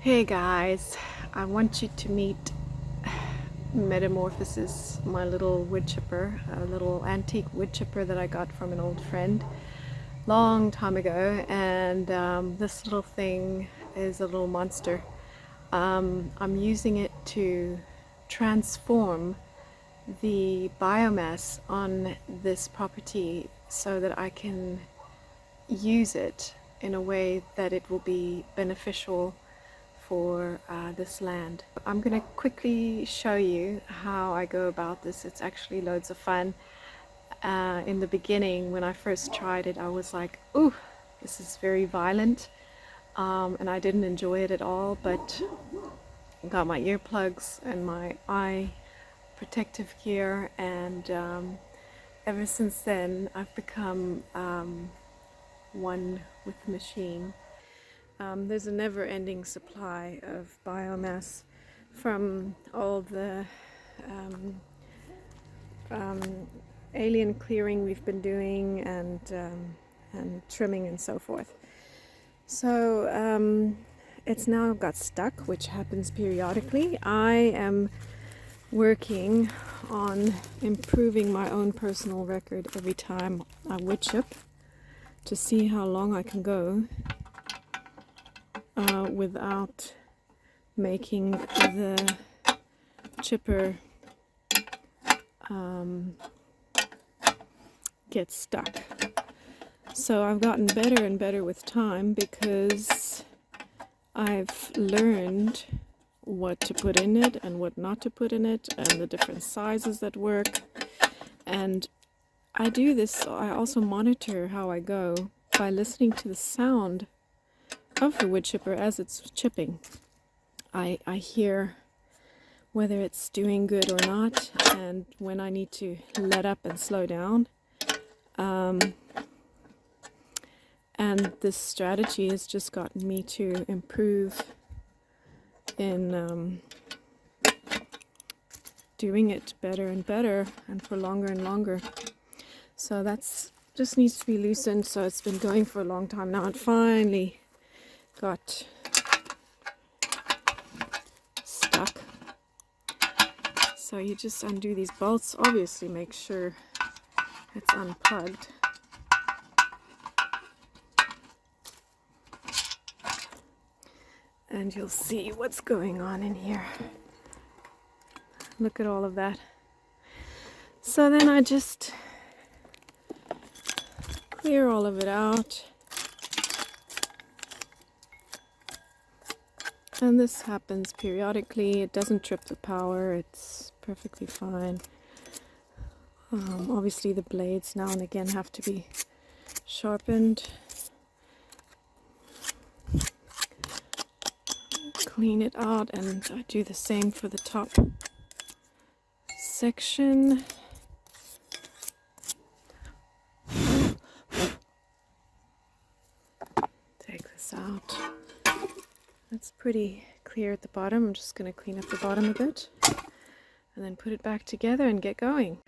Hey guys, I want you to meet Metamorphosis, my little wood chipper, a little antique wood chipper that I got from an old friend long time ago. And this little thing is a little monster. I'm using it to transform the biomass on this property so that I can use it in a way that it will be beneficial for this land. I'm going to quickly show you how I go about this. It's actually loads of fun. In the beginning, when I first tried it, I was like, ooh, this is very violent, and I didn't enjoy it at all, but I got my earplugs and my eye protective gear, and ever since then I've become one with the machine. There's a never-ending supply of biomass from all the alien clearing we've been doing, and trimming and so forth. So it's now got stuck, which happens periodically. I am working on improving my own personal record every time I wood chip to see how long I can go without making the chipper get stuck. So I've gotten better and better with time because I've learned what to put in it and what not to put in it, and the different sizes that work. And I do this, I also monitor how I go by listening to the sound of the wood chipper as it's chipping. I hear whether it's doing good or not, and when I need to let up and slow down. And this strategy has just gotten me to improve in doing it better and better, and for longer and longer. So that's just needs to be loosened. So it's been going for a long time now, and finally got stuck. So you just undo these bolts. Obviously make sure it's unplugged. And you'll see what's going on in here. Look at all of that. So then I just clear all of it out. And this happens periodically. It doesn't trip the power. It's perfectly fine. Obviously the blades now and again have to be sharpened. Clean it out, and I do the same for the top section. Take this out. It's pretty clear at the bottom. I'm just going to clean up the bottom a bit and then put it back together and get going.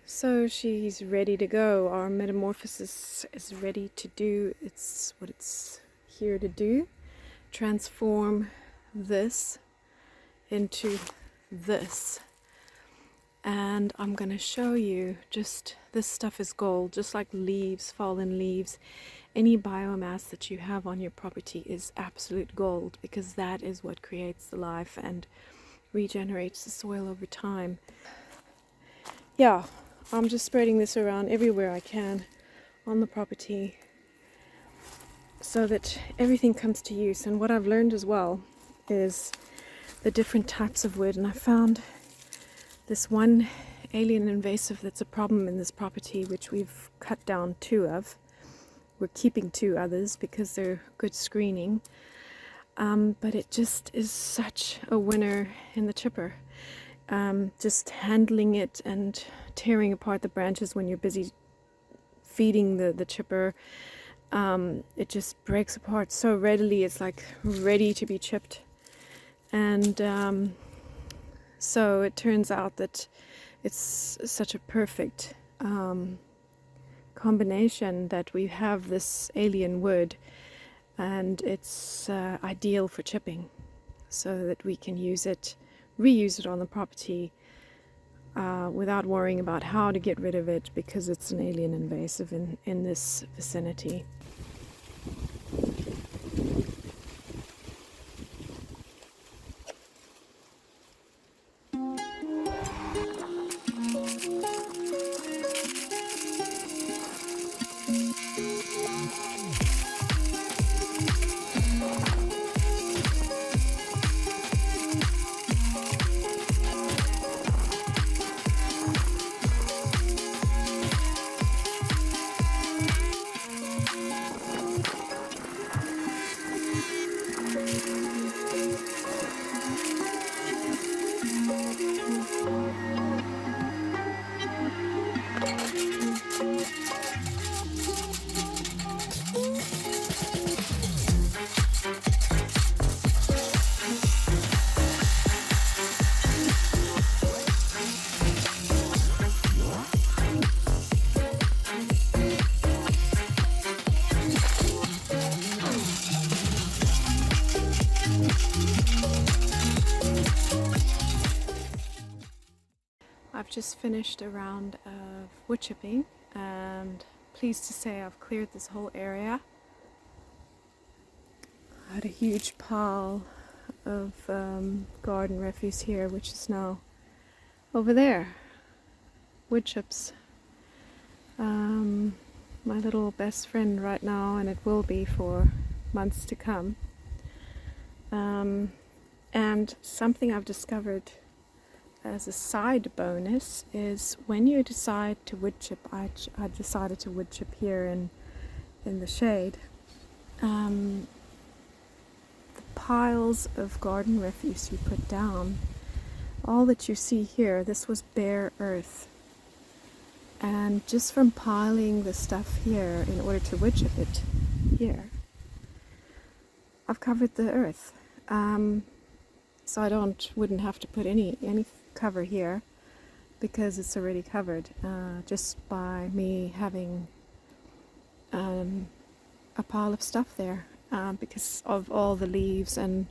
So she's ready to go. Our metamorphosis is ready to do what it's here to do. Transform this into this. And I'm going to show you, just this stuff is gold, just like leaves, fallen leaves. Any biomass that you have on your property is absolute gold, because that is what creates the life and regenerates the soil over time. Yeah, I'm just spreading this around everywhere I can on the property so that everything comes to use. And what I've learned as well is the different types of wood, and I found this one alien invasive that's a problem in this property, which we've cut down 2 of. We're keeping 2 others because they're good screening, but it just is such a winner in the chipper. Just handling it and tearing apart the branches when you're busy feeding the chipper, it just breaks apart so readily. It's like ready to be chipped. And so it turns out that it's such a perfect combination that we have this alien wood and it's ideal for chipping so that we can reuse it on the property without worrying about how to get rid of it because it's an alien invasive in this vicinity. I've just finished a round of wood chipping and pleased to say I've cleared this whole area. I had a huge pile of garden refuse here, which is now over there. Wood chips. My little best friend right now, and it will be for months to come. And something I've discovered as a side bonus is when you decide to wood chip, I decided to wood chip here in the shade. The piles of garden refuse you put down, all that you see here, this was bare earth. And just from piling the stuff here in order to wood chip it here, I've covered the earth. So I wouldn't have to put any cover here because it's already covered just by me having a pile of stuff there because of all the leaves and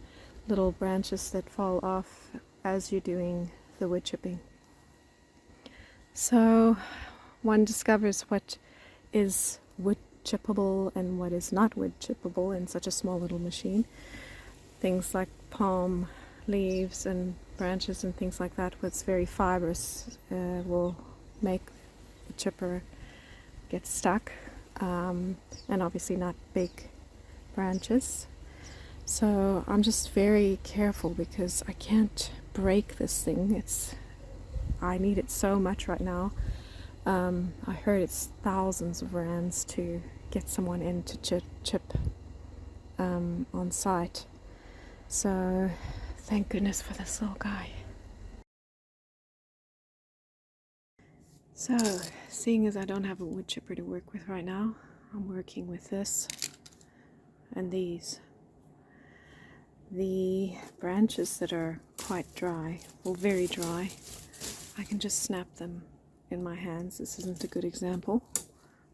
little branches that fall off as you're doing the wood chipping. So one discovers what is wood chippable and what is not wood chippable in such a small little machine. Things like palm leaves and branches and things like that, what's very fibrous, will make the chipper get stuck, and obviously not big branches. So I'm just very careful because I can't break this thing. I need it so much right now. I heard it's thousands of rands to get someone in to chip on site. So thank goodness for this little guy. So, seeing as I don't have a wood chipper to work with right now, I'm working with this and these. The branches that are quite dry, well, very dry, I can just snap them in my hands. This isn't a good example.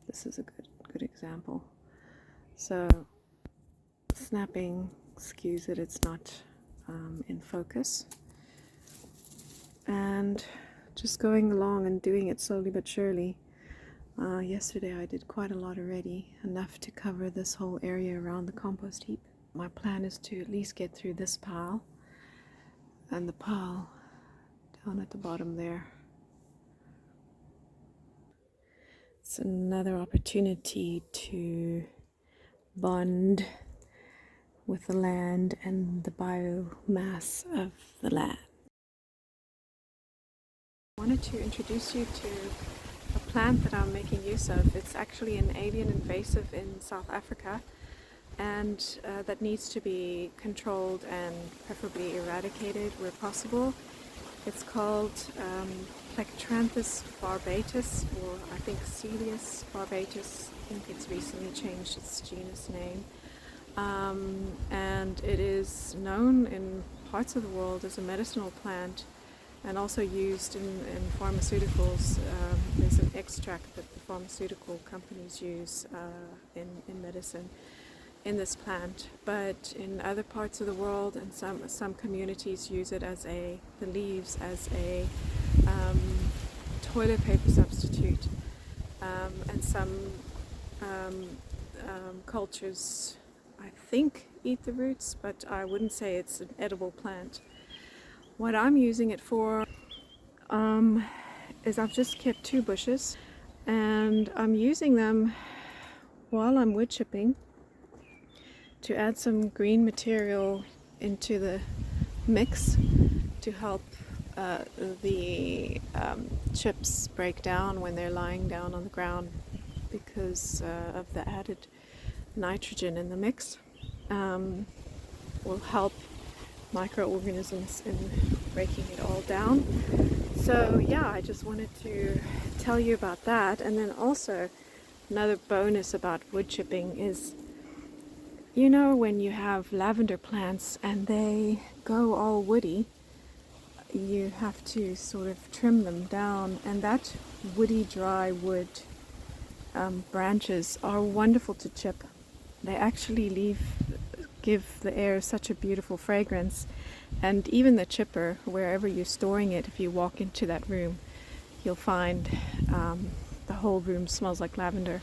This is a good example. So, snapping skews it, it's not in focus. And just going along and doing it slowly but surely. Yesterday I did quite a lot already, enough to cover this whole area around the compost heap. My plan is to at least get through this pile and the pile down at the bottom there. It's another opportunity to bond with the land and the biomass of the land. I wanted to introduce you to a plant that I'm making use of. It's actually an alien invasive in South Africa, and that needs to be controlled and preferably eradicated where possible. It's called Plectranthus barbatus, or I think Celius barbatus. I think it's recently changed its genus name. And it is known in parts of the world as a medicinal plant and also used in pharmaceuticals. There's an extract that the pharmaceutical companies use in medicine. in this plant, but in other parts of the world and some communities use it as the leaves as a toilet paper substitute, and some cultures, I think, eat the roots, but I wouldn't say it's an edible plant. What I'm using it for is I've just kept 2 bushes, and I'm using them while I'm wood chipping to add some green material into the mix to help the chips break down when they're lying down on the ground because of the added nitrogen in the mix. Will help microorganisms in breaking it all down. So yeah, I just wanted to tell you about that. And then also another bonus about wood chipping is, you know, when you have lavender plants and they go all woody, you have to sort of trim them down, and that woody dry wood branches are wonderful to chip. They actually give the air such a beautiful fragrance, and even the chipper, wherever you're storing it, if you walk into that room, you'll find the whole room smells like lavender.